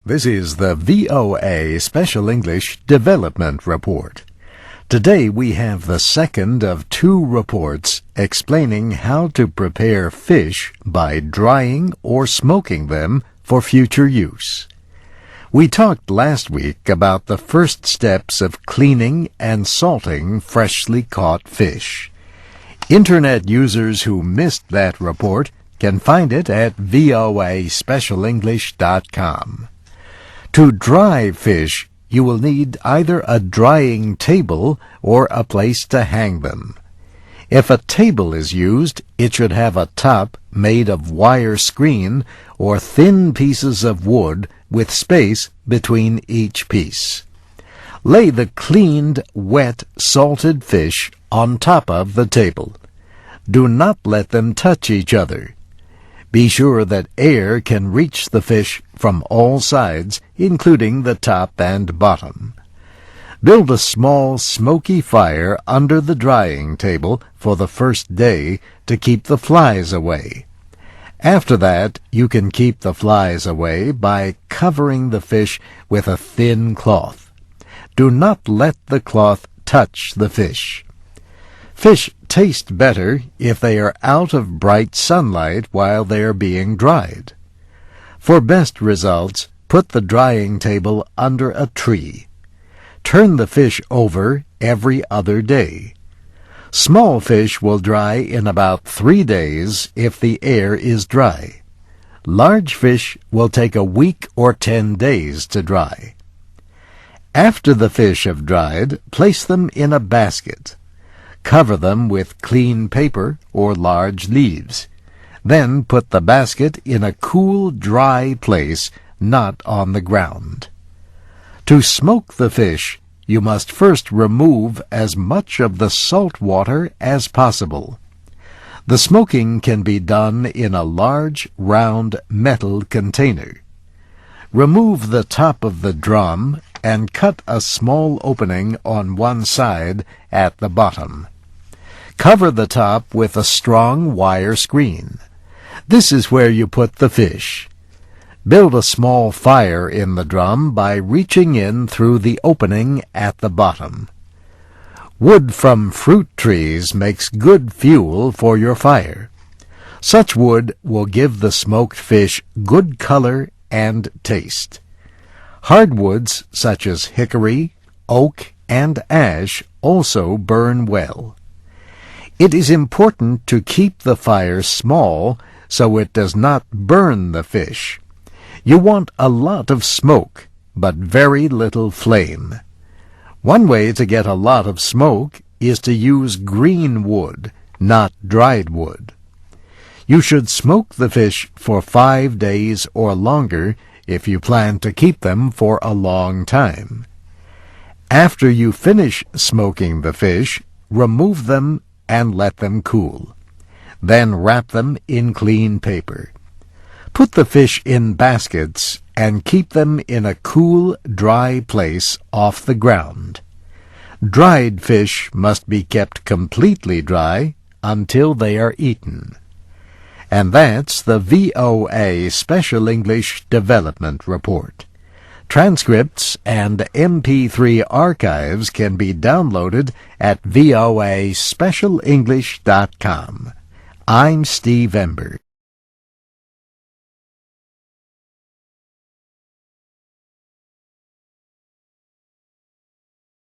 This is the VOA Special English Development Report. Today we have the second of two reports explaining how to prepare fish by drying or smoking them for future use. We talked last week about the first steps of cleaning and salting freshly caught fish. Internet users who missed that report can find it at voaspecialenglish.com. To dry fish, you will need either a drying table or a place to hang them. If a table is used, it should have a top made of wire screen or thin pieces of wood with space between each piece. Lay the cleaned, wet, salted fish on top of the table. Do not let them touch each other. Be sure that air can reach the fish from all sides, including the top and bottom. Build a small smoky fire under the drying table for the first day to keep the flies away. After that, you can keep the flies away by covering the fish with a thin cloth. Do not let the cloth touch the fish. Fish taste better if they are out of bright sunlight while they are being dried. For best results, put the drying table under a tree. Turn the fish over every other day. Small fish will dry in about 3 days if the air is dry. Large fish will take a week or 10 days to dry. After the fish have dried, place them in a basket. Cover them with clean paper or large leaves. Then put the basket in a cool, dry place, not on the ground. To smoke the fish, you must first remove as much of the salt water as possible. The smoking can be done in a large, round metal container. Remove the top of the drum and cut a small opening on one side at the bottom. Cover the top with a strong wire screen. This is where you put the fish. Build a small fire in the drum by reaching in through the opening at the bottom. Wood from fruit trees makes good fuel for your fire. Such wood will give the smoked fish good color and taste. Hardwoods such as hickory, oak, and ash also burn well. It is important to keep the fire small so it does not burn the fish. You want a lot of smoke, but very little flame. One way to get a lot of smoke is to use green wood, not dried wood. You should smoke the fish for 5 days or longer if you plan to keep them for a long time. After you finish smoking the fish, remove them and let them cool. Then wrap them in clean paper. Put the fish in baskets and keep them in a cool, dry place off the ground. Dried fish must be kept completely dry until they are eaten. And that's the VOA Special English Development Report. Transcripts and MP3 archives can be downloaded at voaspecialenglish.com. I'm Steve Ember.